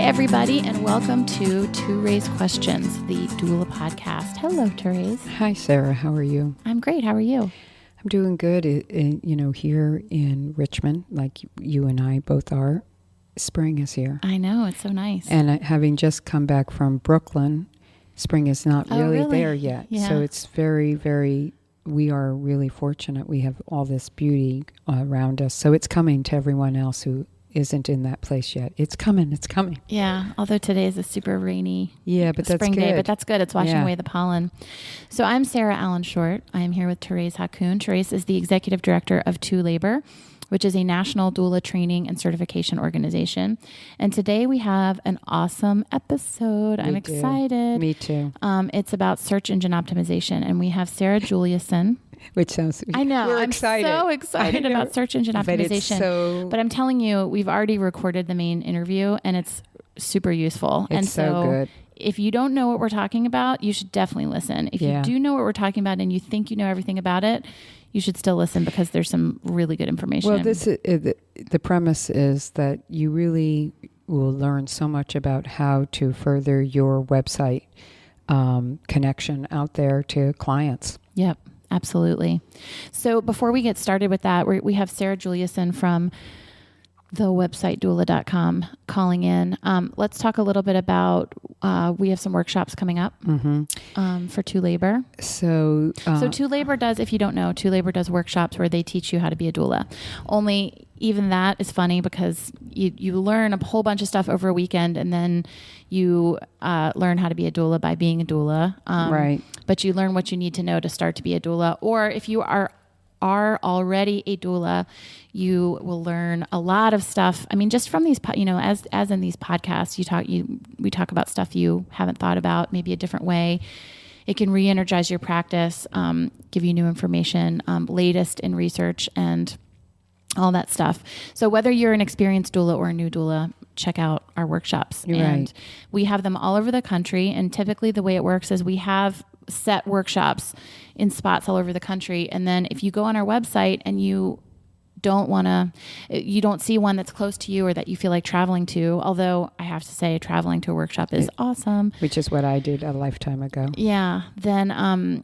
everybody, and welcome to ToRAISE Questions, the Doula podcast. Hello, ToRAISE. Hi, Sarah. How are you? I'm great. How are you? I'm doing good. Here in Richmond, like you and I both are, spring is here. I know. It's so nice. And having just come back from Brooklyn, spring is not really there yet. Yeah. So it's we are really fortunate. We have all this beauty around us. So it's coming to everyone else who isn't in that place yet. It's coming. Yeah, although today is a super rainy spring day, but that's good. It's washing away the pollen. So I'm Sarah Allen Short. I am here with ToRAISE Hakoon. ToRAISE is the executive director of ToLabor, which is a national doula training and certification organization. And today we have an awesome episode. I'm excited. Me too. It's about search engine optimization, and we have Sarah Juliuson. Which sounds... I know. We're I'm excited. So excited about search engine optimization. But I'm telling you, we've already recorded the main interview, and it's super useful. It's so good. If you don't know what we're talking about, you should definitely listen. If you do know what we're talking about and you think you know everything about it, you should still listen because there's some really good information. Well, the premise is that you really will learn so much about how to further your website connection out there to clients. Yep, absolutely. So before we get started with that, we have Sarah Juliuson from the website doula.com calling in. Let's talk a little bit about, we have some workshops coming up for ToLabor. So ToLabor does, if you don't know, ToLabor does workshops where they teach you how to be a doula. Only even that is funny because you learn a whole bunch of stuff over a weekend, and then you learn how to be a doula by being a doula. Right. But you learn what you need to know to start to be a doula. Or if you are already a doula, you will learn a lot of stuff. I mean, just from these, as in these podcasts, we talk about stuff you haven't thought about, maybe a different way. It can re-energize your practice, give you new information, latest in research, and all that stuff. So whether you're an experienced doula or a new doula, check out our workshops. And we have them all over the country. And typically the way it works is we have set workshops in spots all over the country. And then if you go on our website and you don't see one that's close to you or that you feel like traveling to, although I have to say traveling to a workshop is awesome. Which is what I did a lifetime ago. Yeah. Then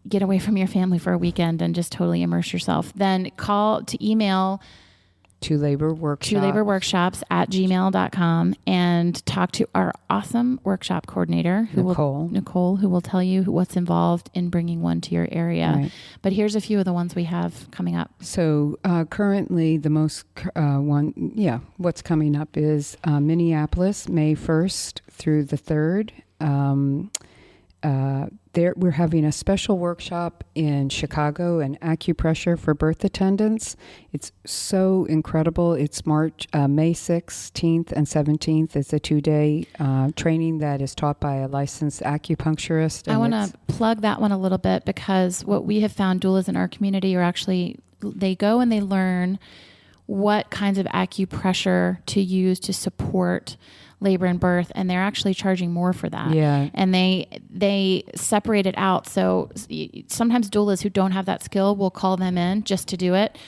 get away from your family for a weekend and just totally immerse yourself. Then email ToLaborWorkshops@gmail.com and talk to our awesome workshop coordinator, Nicole, who will tell you what's involved in bringing one to your area. Right. But here's a few of the ones we have coming up. So currently the most what's coming up is Minneapolis, May 1st through the 3rd. We're having a special workshop in Chicago, an acupressure for birth attendants. It's so incredible. It's May 16th and 17th. It's a 2-day training that is taught by a licensed acupuncturist. I want to plug that one a little bit because what we have found, doulas in our community they go and they learn what kinds of acupressure to use to support labor and birth, and they're actually charging more for that. Yeah. And they separate it out. So sometimes doulas who don't have that skill will call them in just to do it,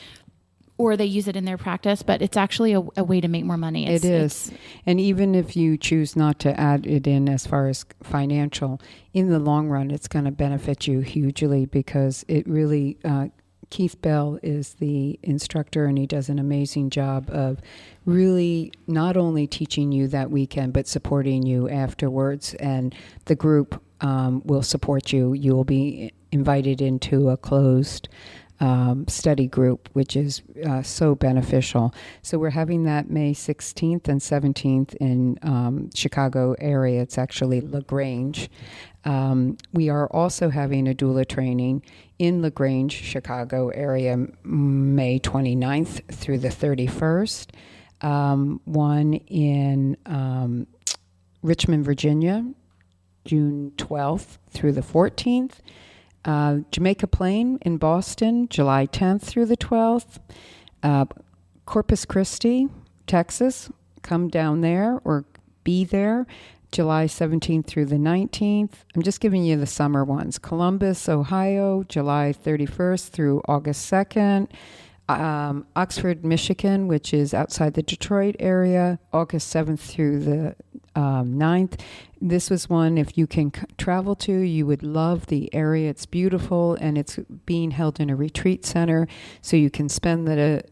or they use it in their practice, but it's actually a way to make more money. It is. And even if you choose not to add it in as far as financial, in the long run, it's going to benefit you hugely because it really... Keith Bell is the instructor, and he does an amazing job of really not only teaching you that weekend, but supporting you afterwards. And the group will support you. You will be invited into a closed study group, which is so beneficial. So we're having that May 16th and 17th in Chicago area. It's actually LaGrange. We are also having a doula training in LaGrange, Chicago area, May 29th through the 31st. One in Richmond, Virginia, June 12th through the 14th. Jamaica Plain in Boston, July 10th through the 12th. Corpus Christi, Texas, come down there or be there, July 17th through the 19th. I'm just giving you the summer ones. Columbus, Ohio, July 31st through August 2nd. Oxford, Michigan, which is outside the Detroit area, August 7th through the 9th. This was one, if you can travel to, you would love the area. It's beautiful, and it's being held in a retreat center, so you can spend the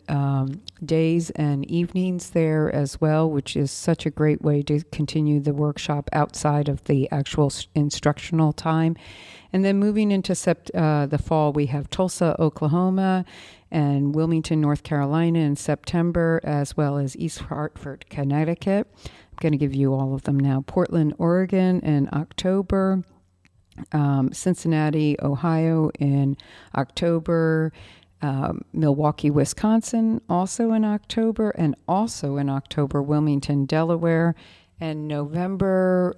days and evenings there as well, which is such a great way to continue the workshop outside of the actual instructional time. And then moving into the fall, we have Tulsa, Oklahoma, and Wilmington, North Carolina in September, as well as East Hartford, Connecticut. I'm going to give you all of them now. Portland, Oregon in October, Cincinnati, Ohio in October, Milwaukee, Wisconsin also in October, and also in October, Wilmington, Delaware, and November,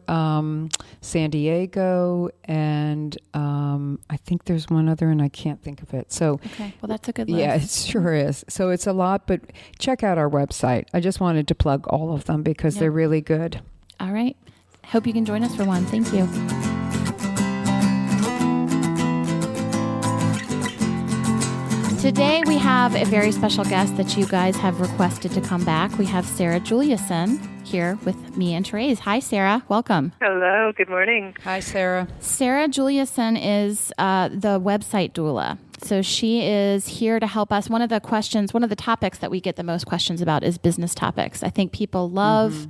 San Diego, and I think there's one other, and I can't think of it. So, okay, well, that's a good list. Yeah, it sure is. So it's a lot, but check out our website. I just wanted to plug all of them because they're really good. All right. Hope you can join us for one. Thank you. Today we have a very special guest that you guys have requested to come back. We have Sarah Juliuson here with me and ToRAISE. Hi, Sarah. Welcome. Hello. Good morning. Hi, Sarah. Sarah Juliuson is the website doula. So she is here to help us. One of the topics that we get the most questions about is business topics. I think people love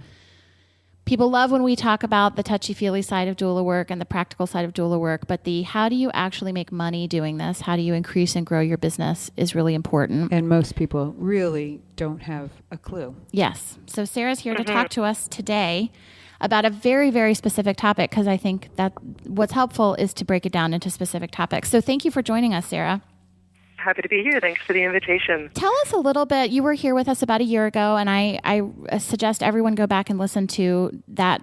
when we talk about the touchy-feely side of doula work and the practical side of doula work, but the how do you actually make money doing this? How do you increase and grow your business is really important. And most people really don't have a clue. Yes. So Sarah's here to talk to us today about a very, very specific topic, because I think that what's helpful is to break it down into specific topics. So thank you for joining us, Sarah. Happy to be here. Thanks for the invitation. Tell us a little bit. You were here with us about a year ago, and I suggest everyone go back and listen to that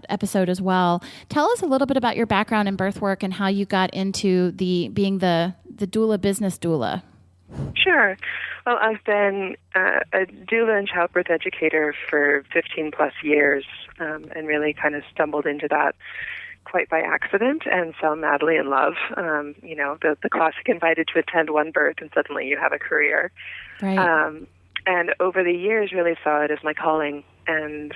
episode as well. Tell us a little bit about your background in birth work and how you got into being the doula business doula. Sure. Well, I've been a doula and childbirth educator for 15 plus years, and really kind of stumbled into that quite by accident and fell madly in love. The classic invited to attend one birth and suddenly you have a career. Right. And over the years really saw it as my calling and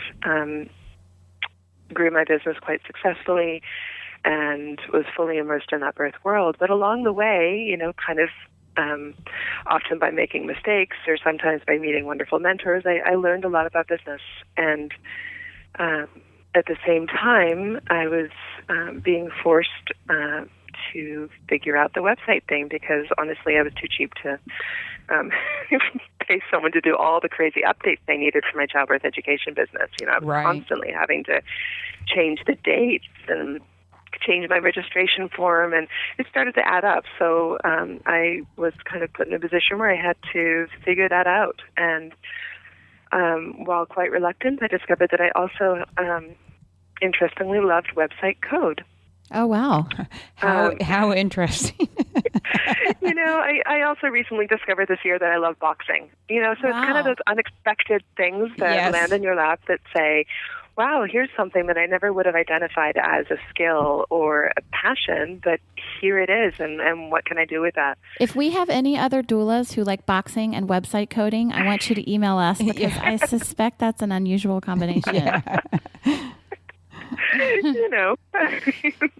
grew my business quite successfully and was fully immersed in that birth world. But along the way, often by making mistakes or sometimes by meeting wonderful mentors, I learned a lot about business. And at the same time, I was being forced to figure out the website thing because, honestly, I was too cheap to pay someone to do all the crazy updates I needed for my childbirth education business. I was constantly having to change the dates and change my registration form, and it started to add up. So I was kind of put in a position where I had to figure that out. And while quite reluctant, I discovered that I also, interestingly, loved website code. Oh, wow. How interesting. I also recently discovered this year that I love boxing. So It's kind of those unexpected things that land in your lap that say, wow, here's something that I never would have identified as a skill or a passion, but here it is, and what can I do with that? If we have any other doulas who like boxing and website coding, I want you to email us because I suspect that's an unusual combination.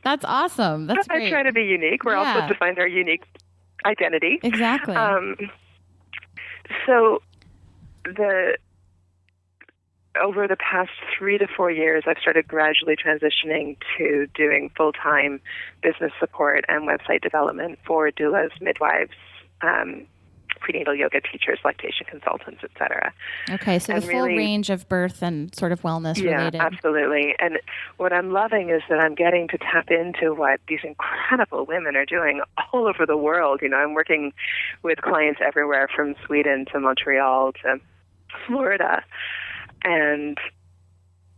That's awesome. That's great. I try to be unique. We're all supposed to find our unique identity. Exactly. Over the past 3 to 4 years, I've started gradually transitioning to doing full-time business support and website development for doulas, midwives, prenatal yoga teachers, lactation consultants, etc. Okay, so the full range of birth and sort of wellness related. Yeah, absolutely. And what I'm loving is that I'm getting to tap into what these incredible women are doing all over the world. I'm working with clients everywhere from Sweden to Montreal to Florida, and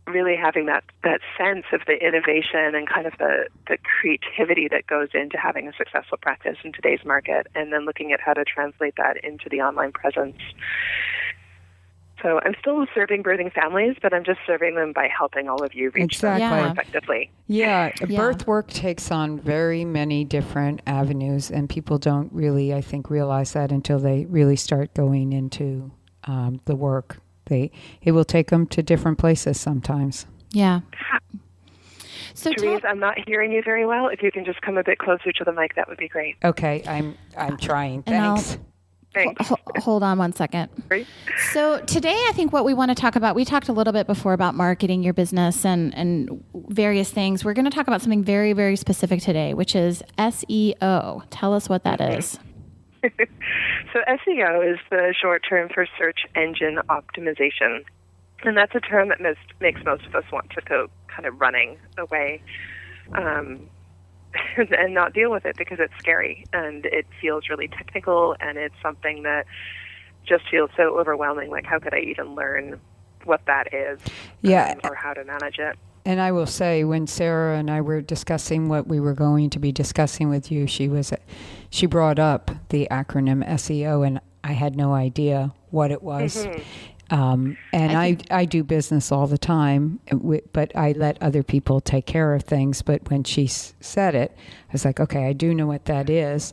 really having that sense of the innovation and kind of the creativity that goes into having a successful practice in today's market, and then looking at how to translate that into the online presence. So I'm still serving birthing families, but I'm just serving them by helping all of you reach them more effectively. Yeah, birth work takes on very many different avenues, and people don't really, I think, realize that until they really start going into the work. It will take them to different places sometimes. Yeah. So Therese, I'm not hearing you very well. If you can just come a bit closer to the mic, that would be great. Okay, I'm trying. Thanks. Thanks. Hold on one second. Great. So today I think what we want to talk about, we talked a little bit before about marketing your business and various things. We're going to talk about something very, very specific today, which is SEO. Tell us what that is. So SEO is the short term for search engine optimization. And that's a term that makes most of us want to go kind of running away and not deal with it because it's scary and it feels really technical and it's something that just feels so overwhelming. Like, how could I even learn what that is or how to manage it? And I will say, when Sarah and I were discussing what we were going to be discussing with you, she brought up the acronym SEO, and I had no idea what it was. Mm-hmm. I do business all the time, but I let other people take care of things. But when she said it, I was like, okay, I do know what that is.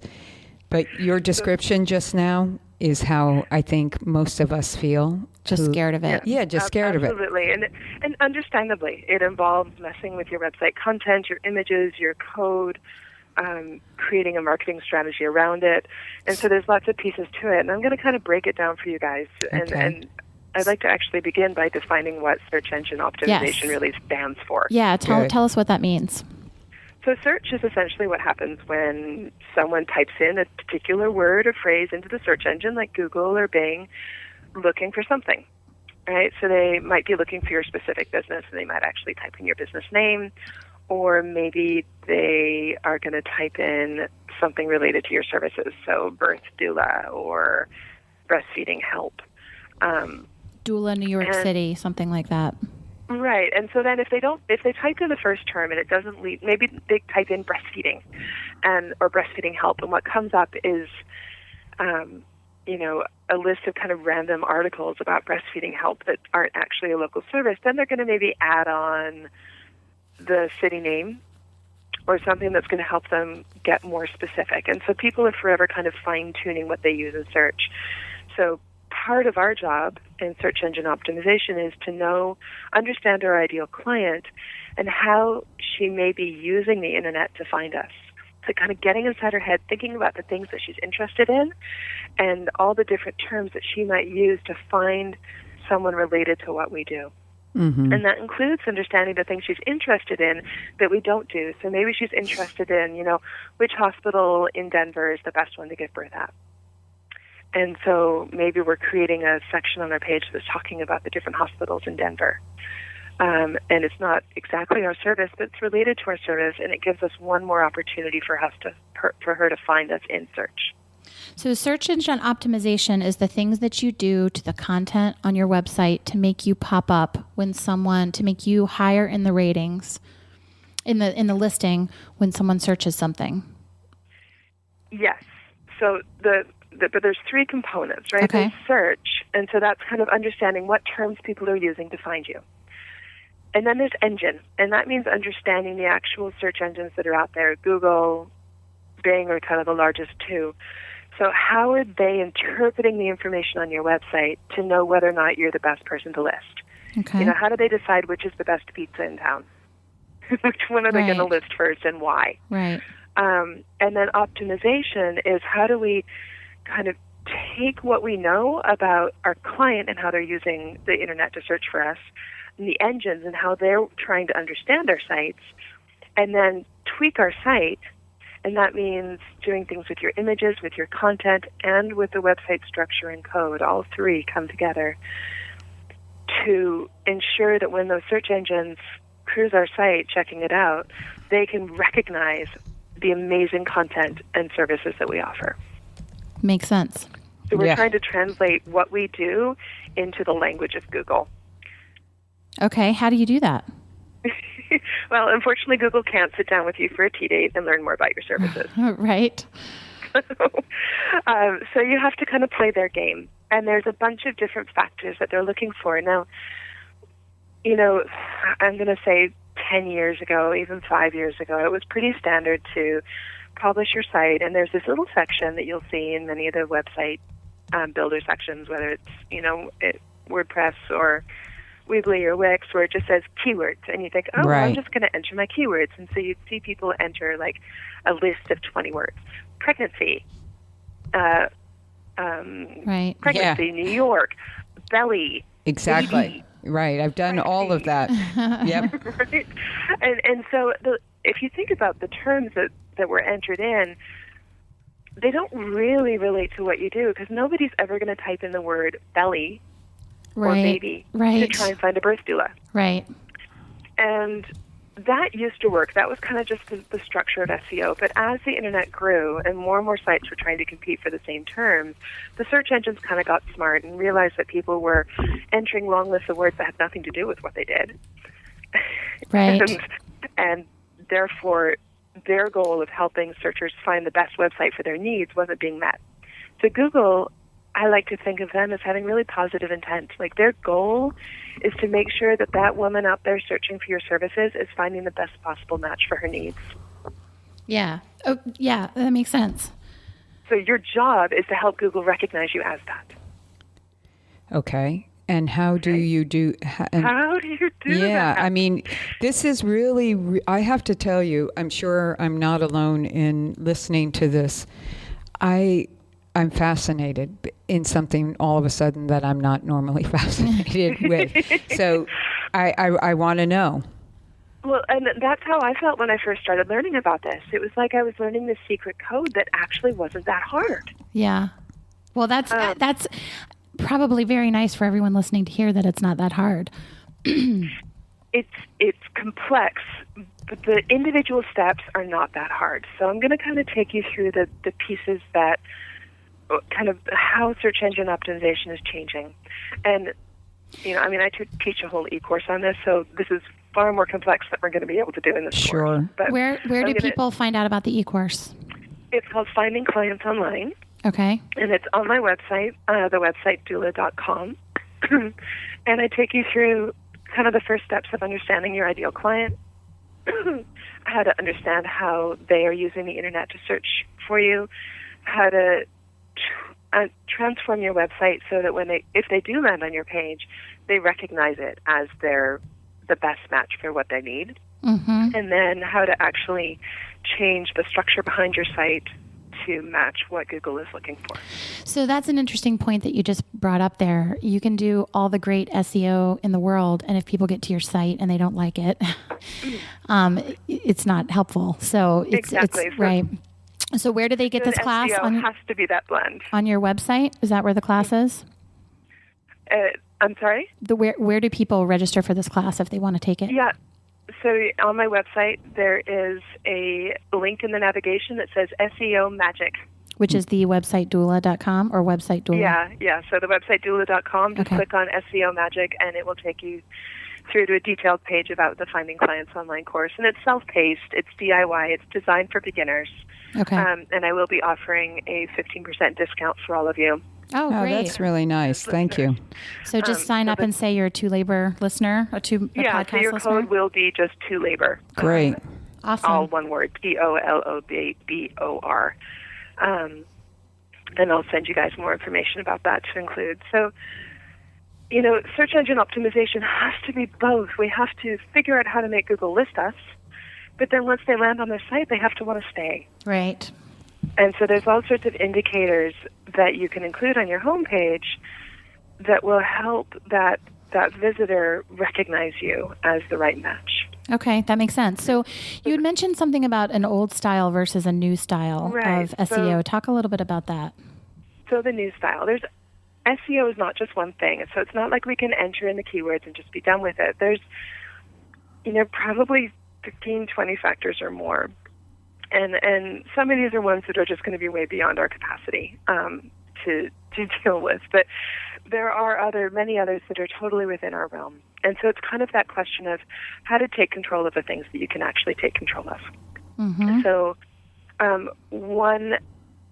But your description just now is how I think most of us feel. Just scared of it. Yeah, just scared of it. Absolutely. And understandably, it involves messing with your website content, your images, your code, creating a marketing strategy around it. And so there's lots of pieces to it. And I'm going to kind of break it down for you guys. And I'd like to actually begin by defining what search engine optimization really stands for. Yeah, tell us what that means. So search is essentially what happens when someone types in a particular word or phrase into the search engine, like Google or Bing, looking for something, right? So they might be looking for your specific business, and they might actually type in your business name, or maybe they are going to type in something related to your services, so birth doula or breastfeeding help. Doula, New York City, something like that. Right, and so then if they type in the first term and it doesn't lead, maybe they type in breastfeeding or breastfeeding help, and what comes up is, a list of kind of random articles about breastfeeding help that aren't actually a local service, then they're going to maybe add on the city name or something that's going to help them get more specific. And so people are forever kind of fine-tuning what they use in search. So part of our job in search engine optimization is to understand our ideal client and how she may be using the internet to find us. So kind of getting inside her head, thinking about the things that she's interested in and all the different terms that she might use to find someone related to what we do. Mm-hmm. And that includes understanding the things she's interested in that we don't do. So maybe she's interested in, which hospital in Denver is the best one to give birth at. And so maybe we're creating a section on our page that's talking about the different hospitals in Denver. And it's not exactly our service, but it's related to our service, and it gives us one more opportunity for her to find us in search. So search engine optimization is the things that you do to the content on your website to make you pop up to make you higher in the ratings, in the listing when someone searches something. Yes. So but there's three components, right? Okay. There's search, and so that's kind of understanding what terms people are using to find you. And then there's engine, and that means understanding the actual search engines that are out there. Google, Bing are kind of the largest two. So how are they interpreting the information on your website to know whether or not you're the best person to list? Okay. How do they decide which is the best pizza in town? Which one are they going to list first and why? Right. And then optimization is how do we kind of take what we know about our client and how they're using the internet to search for us, and the engines and how they're trying to understand our sites, and then tweak our site. And that means doing things with your images, with your content, and with the website structure and code. All three come together to ensure that when those search engines cruise our site, checking it out, they can recognize the amazing content and services that we offer. Makes sense. So we're trying to translate what we do into the language of Google. Okay, how do you do that? Well, unfortunately, Google can't sit down with you for a tea date and learn more about your services. Right. So you have to kind of play their game. And there's a bunch of different factors that they're looking for. Now, you know, I'm going to say 10 years ago, even 5 years ago, it was pretty standard to publish your site, and there's this little section that you'll see in many of the website builder sections, whether it's, you know, WordPress or Weebly or Wix, where it just says keywords, and you think, oh, well, I'm just going to enter my keywords. And so you'd see people enter like a list of 20 words. Pregnancy, pregnancy, New York, belly. Exactly. Baby. Right. I've done all of that. Yep. Right? And so if you think about the terms that were entered in, they don't really relate to what you do, because nobody's ever going to type in the word belly or baby to try and find a birth doula. Right. And that used to work. That was kind of just the structure of SEO. But as the internet grew and more sites were trying to compete for the same terms, the search engines kind of got smart and realized that people were entering long lists of words that had nothing to do with what they did. Right. and therefore, their goal of helping searchers find the best website for their needs wasn't being met. So Google, I like to think of them as having really positive intent. Like, their goal is to make sure that that woman out there searching for your services is finding the best possible match for her needs. Yeah. Oh, yeah, that makes sense. So your job is to help Google recognize you as that. Okay. And how do you do? How do you do that? Yeah, I mean, this is really, I have to tell you, I'm sure I'm not alone in listening to this. I'm fascinated in something all of a sudden that I'm not normally fascinated with. So I want to know. Well, and that's how I felt when I first started learning about this. It was like I was learning this secret code that actually wasn't that hard. Yeah. Well, that's probably very nice for everyone listening to hear that it's not that hard. It's complex, but the individual steps are not that hard. So I'm going to kind of take you through the pieces that kind of how search engine optimization is changing. And, you know, I mean, I teach a whole e-course on this, so this is far more complex than we're going to be able to do in this course. But where do people find out about the e-course? It's called Finding Clients Online. Okay. And it's on my website, the website doula.com. And I take you through kind of the first steps of understanding your ideal client, how to understand how they are using the internet to search for you, how to transform your website so that if they do land on your page, they recognize it as the best match for what they need. Mm-hmm. And then how to actually change the structure behind your site to match what Google is looking for. So that's an interesting point that you just brought up there. You can do all the great SEO in the world, and if people get to your site and they don't like it, it's not helpful. So it's right. So where do they get this class? SEO has to be that blend. On your website? Is that where the class is? I'm sorry? Where do people register for this class if they want to take it? Yeah. So on my website, there is a link in the navigation that says SEO Magic. Which is the website doula.com or website doula? Yeah. So the website doula.com, just click on SEO Magic, and it will take you through to a detailed page about the Finding Clients Online course. And it's self-paced, it's DIY, it's designed for beginners. Okay. And I will be offering a 15% discount for all of you. Oh, great. That's really nice. Thank you. So just sign up and say you're a ToLabor listener, a podcast listener? So your code will be just ToLabor. Great. Awesome. All one word, TOLOBOR. And I'll send you guys more information about that to include. So, you know, search engine optimization has to be both. We have to figure out how to make Google list us, but then once they land on their site, they have to want to stay. Right. And so there's all sorts of indicators that you can include on your homepage that will help that visitor recognize you as the right match. Okay, that makes sense. So you had mentioned something about an old style versus a new style of SEO. So, talk a little bit about that. So the new style. SEO is not just one thing. So it's not like we can enter in the keywords and just be done with it. There's, you know, probably 15, 20 factors or more. And some of these are ones that are just going to be way beyond our capacity to deal with. But there are many others that are totally within our realm. And so it's kind of that question of how to take control of the things that you can actually take control of. Mm-hmm. So one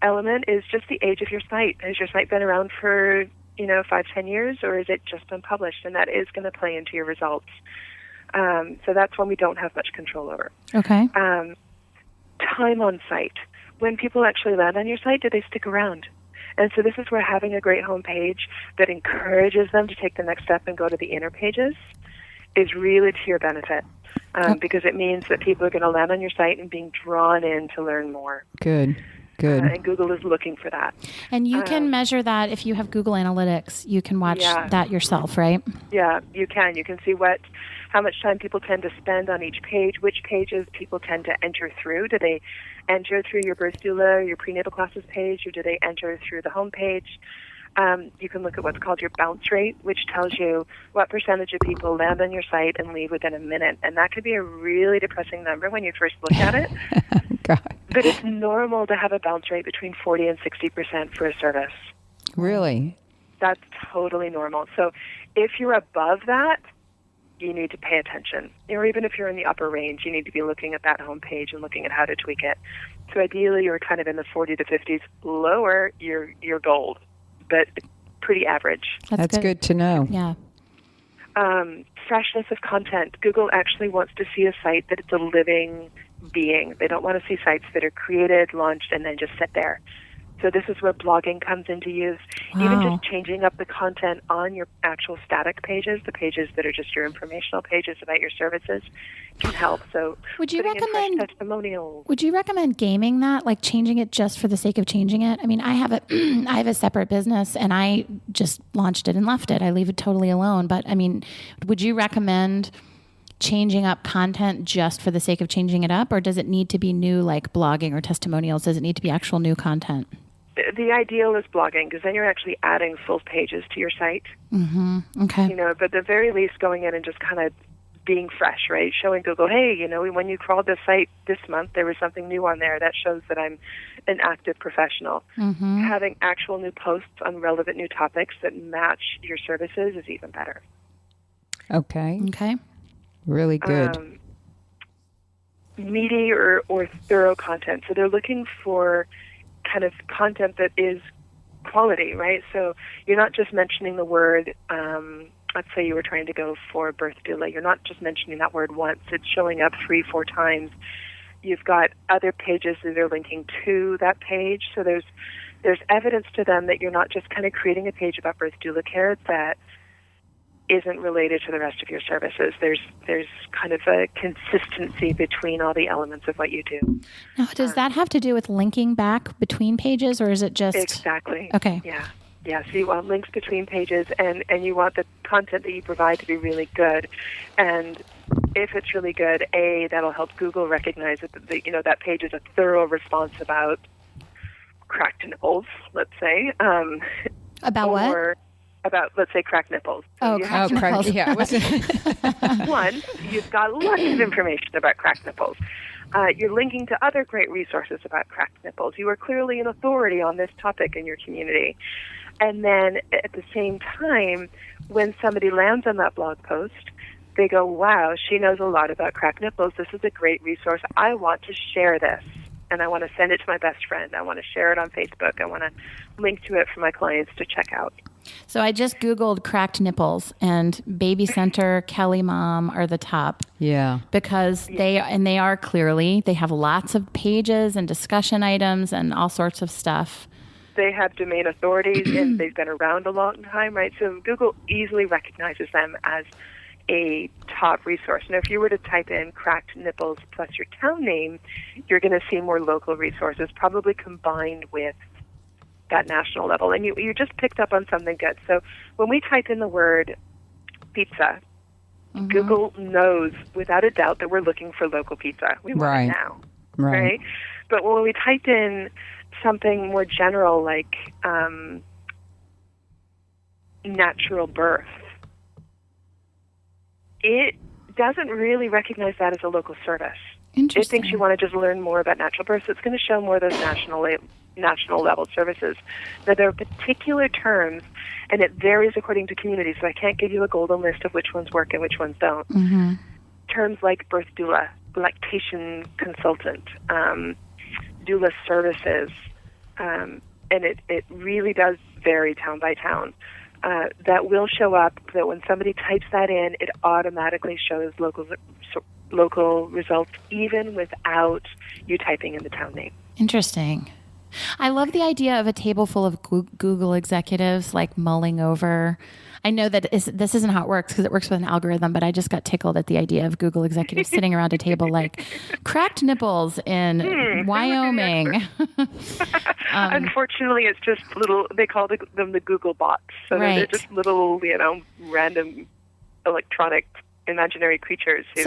element is just the age of your site. Has your site been around for, 5-10 years, or is it just been published? And that is going to play into your results. So that's one we don't have much control over. Okay. Time on site. When people actually land on your site, do they stick around? And so this is where having a great homepage that encourages them to take the next step and go to the inner pages is really to your benefit, because it means that people are going to land on your site and being drawn in to learn more. Good. And Google is looking for that. And you can measure that if you have Google Analytics. You can watch that yourself, right? Yeah, you can. You can see how much time people tend to spend on each page, which pages people tend to enter through. Do they enter through your birth doula, your prenatal classes page, or do they enter through the home page? You can look at what's called your bounce rate, which tells you what percentage of people land on your site and leave within a minute. And that could be a really depressing number when you first look at it. God. But it's normal to have a bounce rate between 40 and 60% for a service. Really? That's totally normal. So if you're above that, you need to pay attention. Or even if you're in the upper range, you need to be looking at that home page and looking at how to tweak it. So ideally, you're kind of in the 40 to 50s. Lower, you're gold, but pretty average. That's good to know. Yeah. Freshness of content. Google actually wants to see a site that it's a living being. They don't want to see sites that are created, launched, and then just sit there. So this is where blogging comes into use. Wow. Even just changing up the content on your actual static pages, the pages that are just your informational pages about your services, can help. So would you putting in fresh recommend testimonials. Would you recommend gaming that, like changing it just for the sake of changing it? I mean, I have a separate business, and I just launched it and left it. I leave it totally alone. But I mean, would you recommend changing up content just for the sake of changing it up, or does it need to be new, like blogging or testimonials? Does it need to be actual new content? The ideal is blogging, because then you're actually adding full pages to your site. Mm-hmm. Okay. But at the very least, going in and just kind of being fresh, right? Showing Google, hey, when you crawled this site this month, there was something new on there that shows that I'm an active professional. Mm-hmm. Having actual new posts on relevant new topics that match your services is even better. Okay. Okay. Really good. Meaty or thorough content. So they're looking for kind of content that is quality, right? So you're not just mentioning the word, let's say you were trying to go for birth doula. You're not just mentioning that word once. It's showing up 3-4 times. You've got other pages that are linking to that page. So there's evidence to them that you're not just kind of creating a page about birth doula care that isn't related to the rest of your services. There's kind of a consistency between all the elements of what you do. Now, does that have to do with linking back between pages, or is it just... Exactly. Okay. Yeah, so you want links between pages, and you want the content that you provide to be really good. And if it's really good, that'll help Google recognize that that page is a thorough response about cracked nipples, let's say. About what? About, let's say, cracked nipples. So cracked nipples. Yeah. One, you've got lots of information about cracked nipples. You're linking to other great resources about cracked nipples. You are clearly an authority on this topic in your community. And then at the same time, when somebody lands on that blog post, they go, wow, she knows a lot about cracked nipples. This is a great resource. I want to share this. And I want to send it to my best friend. I want to share it on Facebook. I want to link to it for my clients to check out. So I just Googled cracked nipples, and Baby Center, Kelly Mom are the top. Yeah. Because they have lots of pages and discussion items and all sorts of stuff. They have domain authorities, and they've been around a long time, right? So Google easily recognizes them as a top resource. Now, if you were to type in cracked nipples plus your town name, you're going to see more local resources, probably combined with that national level. And you just picked up on something good. So when we type in the word pizza, mm-hmm. Google knows without a doubt that we're looking for local pizza. We want it now. Right? But when we type in something more general like natural birth, it doesn't really recognize that as a local service. It thinks you want to just learn more about natural birth. So it's going to show more of those national level services. Now, there are particular terms, and it varies according to community, so I can't give you a golden list of which ones work and which ones don't. Mm-hmm. Terms like birth doula, lactation consultant, doula services, and it really does vary town by town. that will show up, that when somebody types that in, it automatically shows local results, even without you typing in the town name. Interesting. I love the idea of a table full of Google executives like mulling over. I know that this isn't how it works because it works with an algorithm, but I just got tickled at the idea of Google executives sitting around a table like cracked nipples in Wyoming. Unfortunately, it's just little, they call them the Google bots. So they're just little, random electronic imaginary creatures who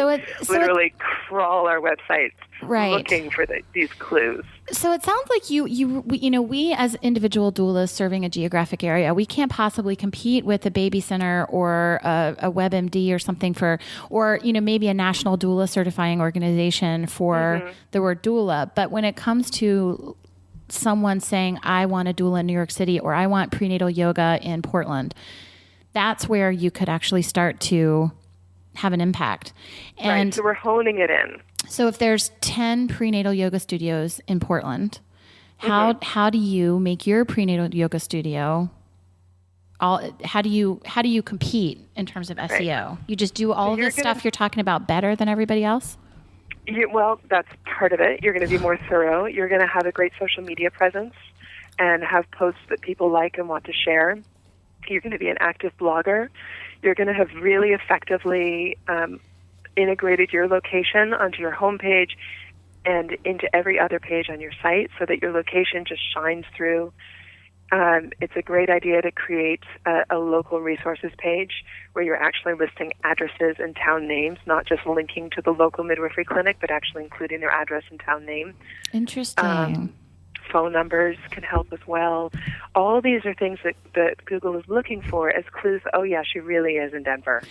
literally crawl our websites looking for these clues. So it sounds like we as individual doulas serving a geographic area, we can't possibly compete with a baby center or a WebMD or something or maybe a national doula certifying organization for the word doula. But when it comes to someone saying, I want a doula in New York City or I want prenatal yoga in Portland, that's where you could actually start to have an impact. And right, so we're honing it in. So if there's 10 prenatal yoga studios in Portland, how do you make your prenatal yoga studio how do you compete in terms of SEO? Right. You just do all of this stuff you're talking about better than everybody else? Well, that's part of it. You're going to be more thorough. You're going to have a great social media presence and have posts that people like and want to share. You're going to be an active blogger. You're going to have really effectively integrated your location onto your homepage and into every other page on your site so that your location just shines through. It's a great idea to create a local resources page where you're actually listing addresses and town names, not just linking to the local midwifery clinic, but actually including their address and town name. Interesting. Phone numbers can help as well. All these are things that Google is looking for as clues. Oh, yeah, she really is in Denver.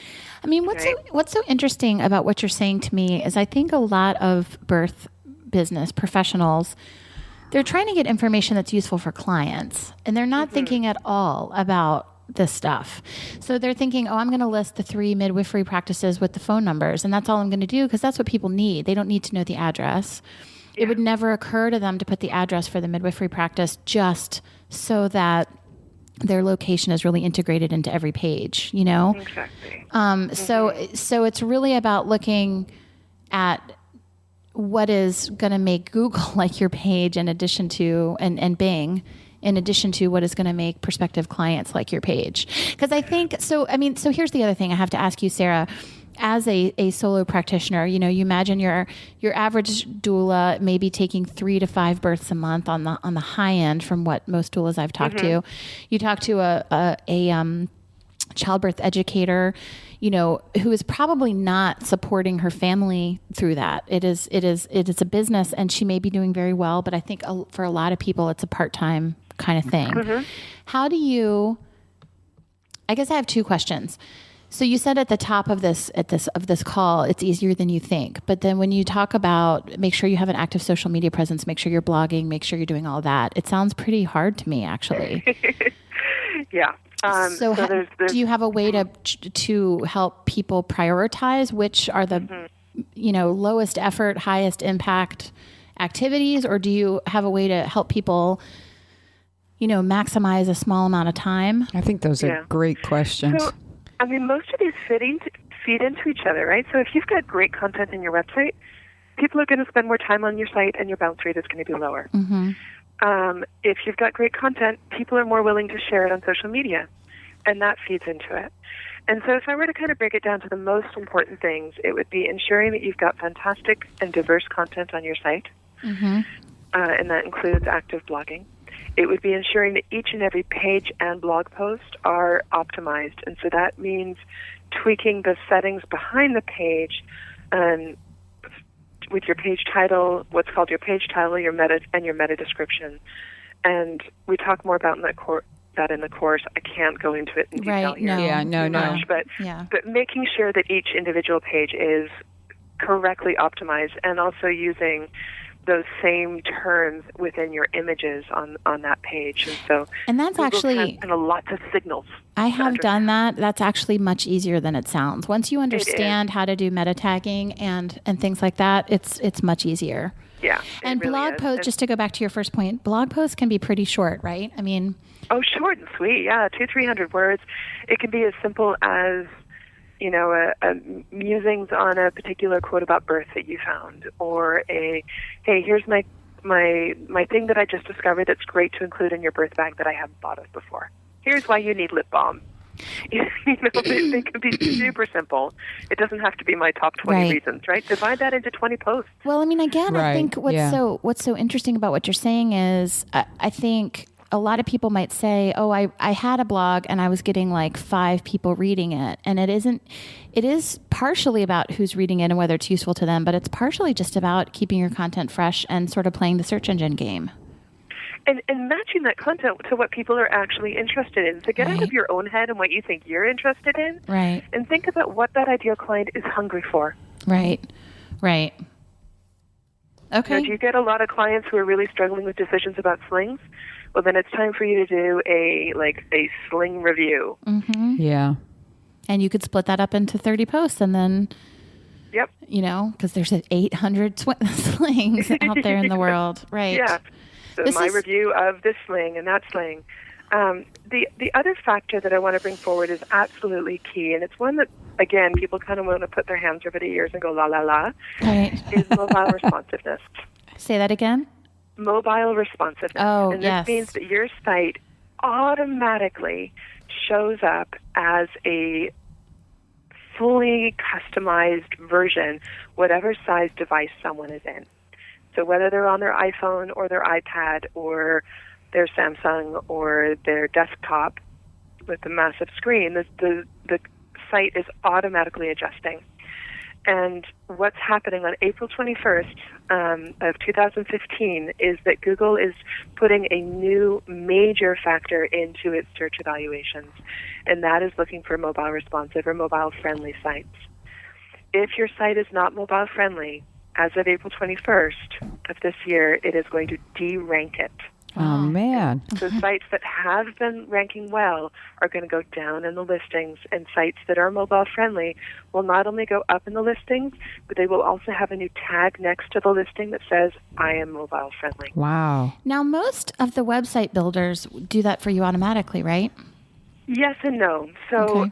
I mean, what's so interesting about what you're saying to me is I think a lot of birth business professionals, they're trying to get information that's useful for clients, and they're not thinking at all about this stuff. So they're thinking, I'm going to list the 3 midwifery practices with the phone numbers, and that's all I'm going to do because that's what people need. They don't need to know the address. It would never occur to them to put the address for the midwifery practice just so that their location is really integrated into every page, Exactly. So it's really about looking at what is going to make Google like your page in addition to, and Bing, in addition to what is going to make prospective clients like your page. Because I think, so here's the other thing I have to ask you, Sarah. As a solo practitioner, you imagine your average doula may be taking 3 to 5 births a month on the high end from what most doulas I've talked to. You talk to a childbirth educator, who is probably not supporting her family through that. It is a business, and she may be doing very well, but I think for a lot of people, it's a part-time kind of thing. How do you? I guess I have 2 questions. So you said at the top of this call, it's easier than you think. But then when you talk about make sure you have an active social media presence, make sure you're blogging, make sure you're doing all that, it sounds pretty hard to me, actually. Yeah. Do you have a way to help people prioritize which are the lowest effort, highest impact activities, or do you have a way to help people maximize a small amount of time? I think those are great questions. So, most of these feed into each other, right? So if you've got great content in your website, people are going to spend more time on your site and your bounce rate is going to be lower. If you've got great content, people are more willing to share it on social media, and that feeds into it. And so if I were to kind of break it down to the most important things, it would be ensuring that you've got fantastic and diverse content on your site, and that includes active blogging. It would be ensuring that each and every page and blog post are optimized. And so that means tweaking the settings behind the page with your page title, what's called your page title, your meta, and your meta description. And we talk more about that in the course. I can't go into it in detail here. But making sure that each individual page is correctly optimized, and also using those same terms within your images on that page. And that's Google actually and a lot of signals. I have done that. That's actually much easier than it sounds. Once you understand how to do meta tagging and things like that, it's much easier. Yeah. And really blog posts, just to go back to your first point, blog posts can be pretty short, right? I mean, short and sweet. Yeah, 200-300 words. It can be as simple as, a musings on a particular quote about birth that you found, or hey, here's my thing that I just discovered that's great to include in your birth bag that I haven't thought of before. Here's why you need lip balm. They can be super simple. It doesn't have to be my top 20 reasons, right? Divide that into 20 posts. Well, I mean, again, I think what's so interesting about what you're saying is I think a lot of people might say, oh, I had a blog and I was getting like 5 people reading it. And it is partially about who's reading it and whether it's useful to them, but it's partially just about keeping your content fresh and sort of playing the search engine game. And matching that content to what people are actually interested in. So get out of your own head and what you think you're interested in. Right. And think about what that ideal client is hungry for. Right. Okay. Do you get a lot of clients who are really struggling with decisions about slings? Well, then it's time for you to do a sling review. Mm-hmm. Yeah. And you could split that up into 30 posts and then, yep. Because there's 800 slings out there in the world. Right. Yeah. So review of this sling and that sling. The other factor that I want to bring forward is absolutely key, and it's one that, again, people kind of want to put their hands over the ears and go la la la, is mobile responsiveness. Say that again? Mobile responsiveness. Oh, and yes. this means that your site automatically shows up as a fully customized version, whatever size device someone is in. So whether they're on their iPhone or their iPad or their Samsung or their desktop with a massive screen, the site is automatically adjusting. And what's happening on April 21st of 2015 is that Google is putting a new major factor into its search evaluations, and that is looking for mobile responsive or mobile friendly sites. If your site is not mobile friendly, as of April 21st of this year, it is going to de-rank it. Oh, man. So sites that have been ranking well are going to go down in the listings, and sites that are mobile friendly will not only go up in the listings, but they will also have a new tag next to the listing that says, I am mobile friendly. Wow. Now, most of the website builders do that for you automatically, right? Yes and no. So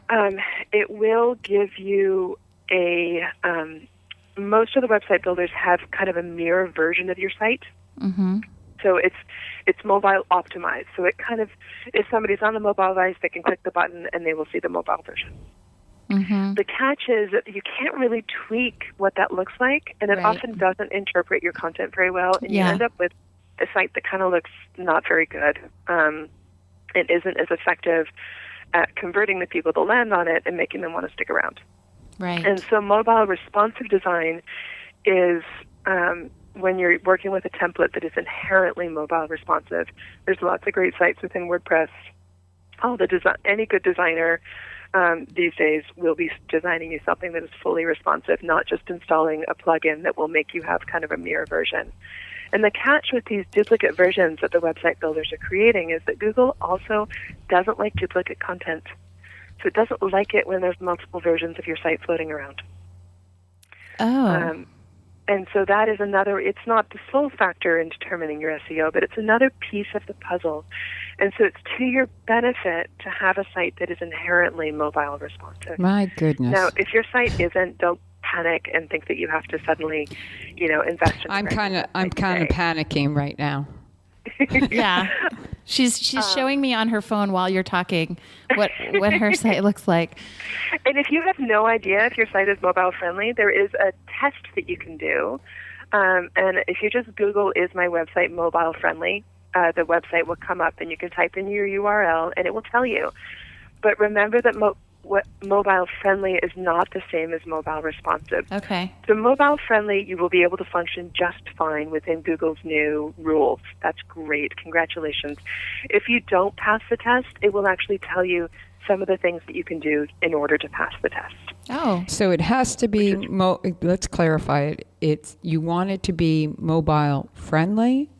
it will give you most of the website builders have kind of a mirror version of your site. Mm-hmm. So it's mobile optimized. So it kind of, if somebody's on the mobile device, they can click the button and they will see the mobile version. Mm-hmm. The catch is that you can't really tweak what that looks like, and it often doesn't interpret your content very well, and you end up with a site that kind of looks not very good. It isn't as effective at converting the people that land on it and making them want to stick around. Right. And so mobile responsive design is when you're working with a template that is inherently mobile responsive. There's lots of great sites within WordPress. Any good designer these days will be designing you something that is fully responsive, not just installing a plugin that will make you have kind of a mirror version. And the catch with these duplicate versions that the website builders are creating is that Google also doesn't like duplicate content. So it doesn't like it when there's multiple versions of your site floating around. Oh. And so that is another, it's not the sole factor in determining your SEO, but it's another piece of the puzzle. And so it's to your benefit to have a site that is inherently mobile responsive. My goodness. Now, if your site isn't, don't panic and think that you have to suddenly, invest in I'm kind of panicking right now. Yeah. She's showing me on her phone while you're talking what her site looks like. And if you have no idea if your site is mobile friendly, there is a test that you can do. And if you just Google, is my website mobile friendly, the website will come up and you can type in your URL and it will tell you. But remember that mobile friendly is not the same as mobile responsive. Okay. So mobile friendly, you will be able to function just fine within Google's new rules. That's great. Congratulations. If you don't pass the test, it will actually tell you some of the things that you can do in order to pass the test. Oh. So it has to be, let's clarify it. You want it to be mobile friendly?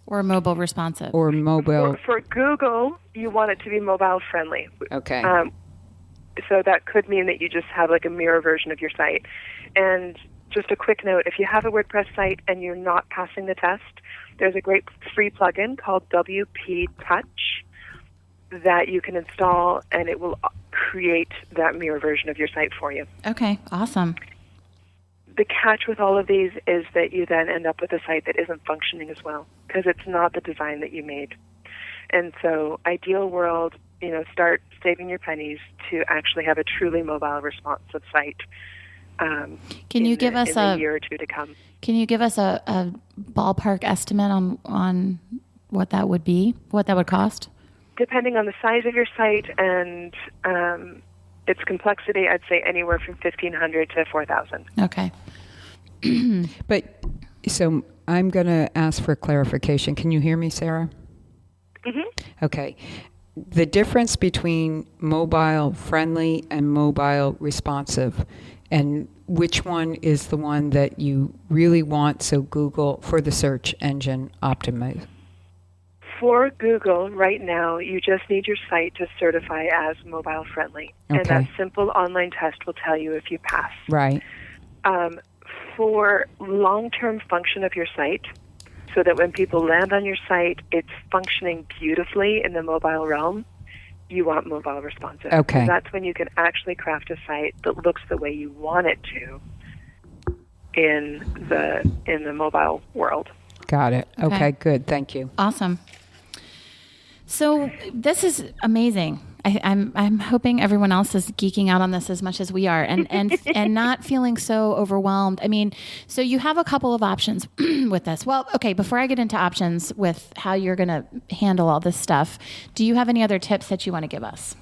Or mobile responsive. Or mobile. For Google, you want it to be mobile friendly. Okay. So that could mean that you just have like a mirror version of your site. And just a quick note, if you have a WordPress site and you're not passing the test, there's a great free plugin called WP Touch that you can install, and it will create that mirror version of your site for you. Okay, awesome. The catch with all of these is that you then end up with a site that isn't functioning as well because it's not the design that you made. And so, ideal world, start saving your pennies to actually have a truly mobile responsive site. Can you give us a year or two to come? Can you give us a ballpark estimate on what that would be, what that would cost? Depending on the size of your site and its complexity, I'd say anywhere from $1,500 to $4,000. Okay. But so I'm going to ask for clarification. Can you hear me, Sarah? Mm-hmm. Okay. The difference between mobile friendly and mobile responsive, and which one is the one that you really want, so Google, for the search engine optimize? For Google, right now, you just need your site to certify as mobile friendly. Okay. And that simple online test will tell you if you pass. Right. For long-term function of your site, so that when people land on your site, it's functioning beautifully in the mobile realm, you want mobile responsive. Okay. So that's when you can actually craft a site that looks the way you want it to in the mobile world. Got it. Okay, good. Thank you. Awesome. So this is amazing. I'm hoping everyone else is geeking out on this as much as we are, and not feeling so overwhelmed. I mean, so you have a couple of options with this. Well, okay, before I get into options with how you're going to handle all this stuff, do you have any other tips that you want to give us?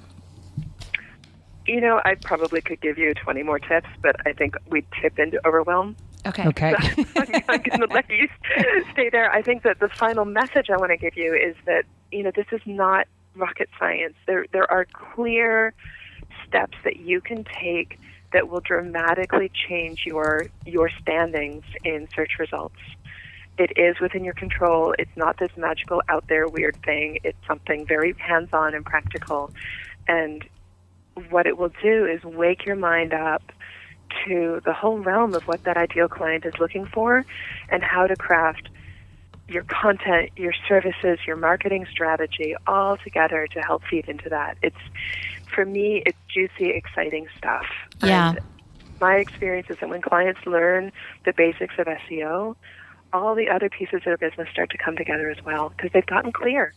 I probably could give you 20 more tips, but I think we'd tip into overwhelm. Okay. So I'm going to let you stay there. I think that the final message I want to give you is that, this is not rocket science. There are clear steps that you can take that will dramatically change your standings in search results. It is within your control. It's not this magical out there weird thing. It's something very hands-on and practical. And what it will do is wake your mind up to the whole realm of what that ideal client is looking for and how to craft your content, your services, your marketing strategy all together to help feed into that. For me, it's juicy, exciting stuff. Yeah. And my experience is that when clients learn the basics of SEO, all the other pieces of their business start to come together as well because they've gotten clear.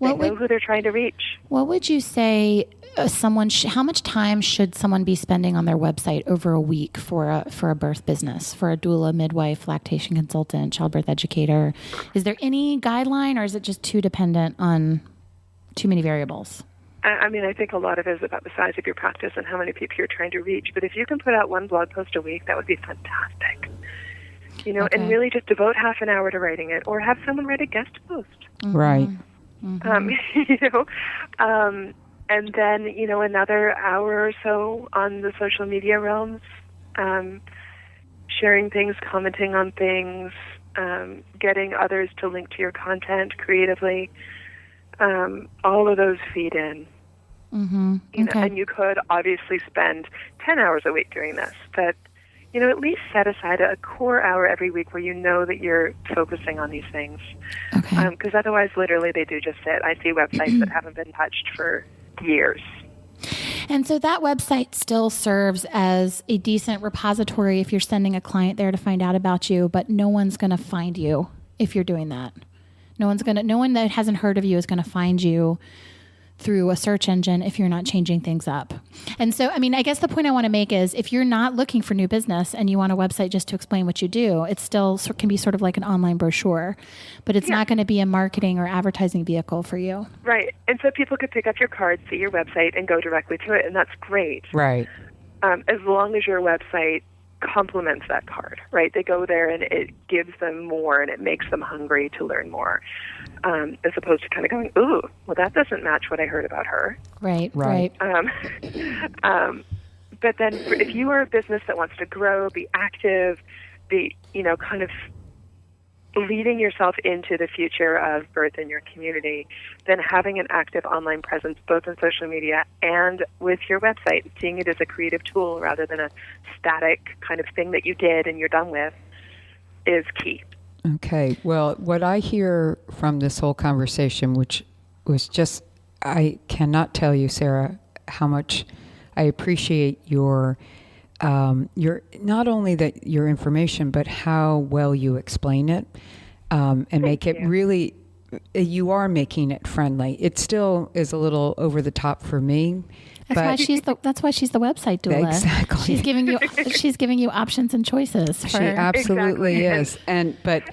They know who they're trying to reach. What would you say how much time should someone be spending on their website over a week for a birth business, for a doula, midwife, lactation consultant, childbirth educator? Is there any guideline, or is it just too dependent on too many variables? I mean, I think a lot of it is about the size of your practice and how many people you're trying to reach. But if you can put out one blog post a week, that would be fantastic. Okay. And really just devote half an hour to writing it, or have someone write a guest post. Mm-hmm. Right. Mm-hmm. And then, another hour or so on the social media realms, sharing things, commenting on things, getting others to link to your content creatively. All of those feed in. Mm-hmm. Okay. And you could obviously spend 10 hours a week doing this, but, at least set aside a core hour every week where you know that you're focusing on these things. Okay. Because otherwise, literally, they do just sit. I see websites that haven't been touched for years. And so that website still serves as a decent repository if you're sending a client there to find out about you, but no one's going to find you if you're doing that. No one that hasn't heard of you is going to find you through a search engine if you're not changing things up. And so, I mean, I guess the point I want to make is if you're not looking for new business and you want a website just to explain what you do, it still can be sort of like an online brochure, but it's not going to be a marketing or advertising vehicle for you. Right. And so people could pick up your card, see your website, and go directly to it, and that's great. Right. As long as your website complements that card, right? They go there and it gives them more and it makes them hungry to learn more, as opposed to kind of going, ooh, well, that doesn't match what I heard about her. Right. But then if you are a business that wants to grow, be active, be, kind of leading yourself into the future of birth in your community, then having an active online presence both on social media and with your website, seeing it as a creative tool rather than a static kind of thing that you did and you're done with, is key. Okay. Well, what I hear from this whole conversation, which was just, I cannot tell you, Sarah, how much I appreciate your not only that your information, but how well you explain it, and make it really, you are making it friendly. It still is a little over the top for me. That's why she's the website doula. Exactly. She's giving you options and choices. She absolutely is. But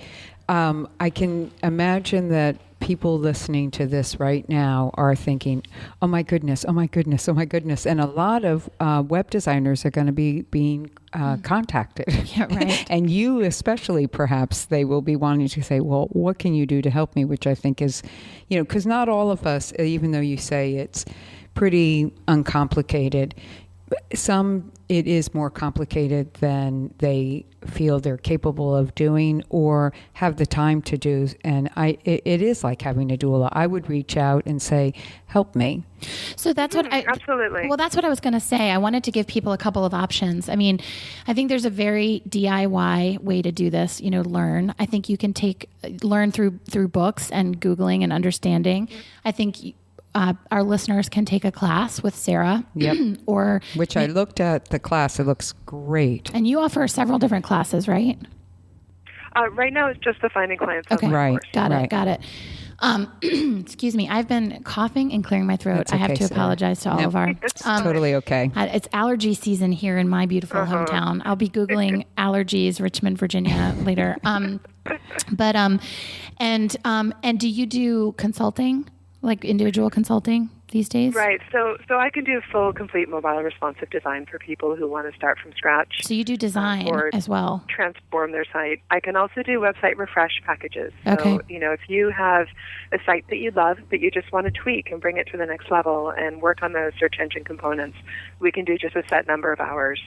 I can imagine that people listening to this right now are thinking, oh my goodness, oh my goodness, oh my goodness. And a lot of web designers are going to be being contacted. Yeah, right. And you especially, perhaps, they will be wanting to say, well, what can you do to help me? Which I think is, because not all of us, even though you say it's pretty uncomplicated, it is more complicated than they feel they're capable of doing or have the time to do. And it is like having a doula. I would reach out and say, help me. So that's what absolutely. Well, that's what I was going to say. I wanted to give people a couple of options. I mean, I think there's a very DIY way to do this, learn. I think you can learn through books and Googling and understanding. I think our listeners can take a class with Sarah. Yep. Which I looked at the class. It looks great. And you offer several different classes, right? Right now, it's just the Finding Clients Okay. online Right. course. Got it. Excuse me. I've been coughing and clearing my throat. That's okay, I have to Sarah. apologize to all of our... It's totally okay. It's allergy season here in my beautiful hometown. I'll be Googling allergies, Richmond, Virginia later. And do you do consulting? Like individual consulting these days? Right. So I can do full, complete mobile responsive design for people who want to start from scratch. So you do design as well? Transform their site. I can also do website refresh packages. Okay. So, if you have a site that you love, but you just want to tweak and bring it to the next level and work on those search engine components, we can do just a set number of hours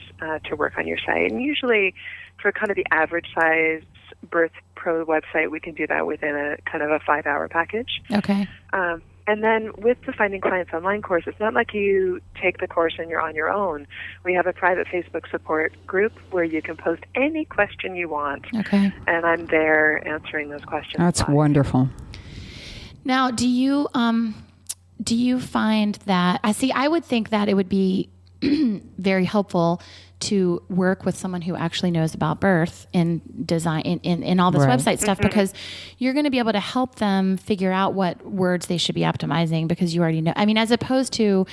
to work on your site. And usually for kind of the average size Birth Pro website, we can do that within a kind of a 5-hour package. Okay. And then with the Finding Clients online course, it's not like you take the course and you're on your own. We have a private Facebook support group where you can post any question you want. Okay. And I'm there answering those questions. That's wonderful. Now, do you find that, I would think that it would be very helpful to work with someone who actually knows about birth in design, in all this website stuff, because you're going to be able to help them figure out what words they should be optimizing because you already know. I mean, as opposed to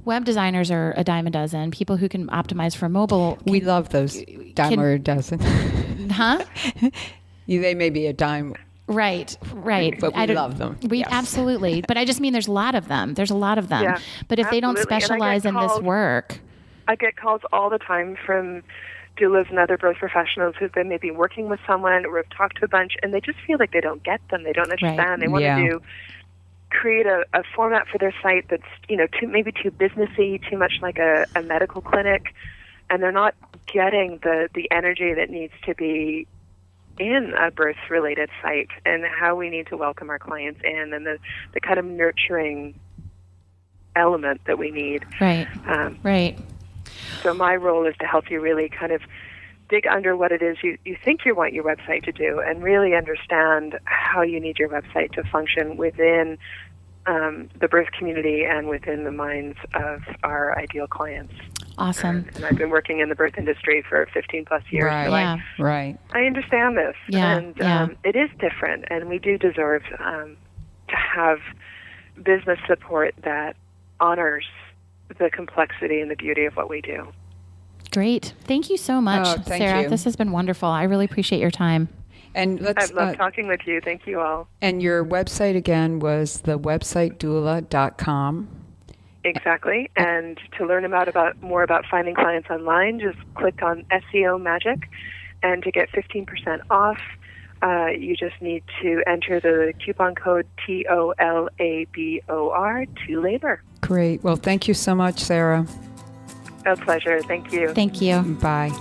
web designers are a dime a dozen. People who can optimize for mobile. We love those dime or a dozen. Huh? They may be a dime. Right. But we love them. Absolutely. But I just mean there's a lot of them. Yeah, but if they don't specialize in this work. I get calls all the time from doulas and other birth professionals who've been maybe working with someone or have talked to a bunch, and they just feel like they don't get them. They don't understand. Right. They want to create a format for their site that's maybe too businessy, too much like a medical clinic, and they're not getting the energy that needs to be in a birth-related site and how we need to welcome our clients in and the kind of nurturing element that we need. Right. Right. So my role is to help you really kind of dig under what it is you think you want your website to do and really understand how you need your website to function within the birth community and within the minds of our ideal clients. Awesome. And I've been working in the birth industry for 15 plus years. Right. So I understand this. Yeah. And it is different, and we do deserve to have business support that honors the complexity and the beauty of what we do. Great. Thank you so much, Sarah. You. This has been wonderful. I really appreciate your time. And I've loved talking with you. Thank you all. And your website again was thewebsitedoula.com. Exactly. And to learn more about finding clients online, just click on SEO Magic. And to get 15% off, you just need to enter the coupon code TOLABOR to labor. Great. Well, thank you so much, Sarah. A pleasure. Thank you. Thank you. Bye.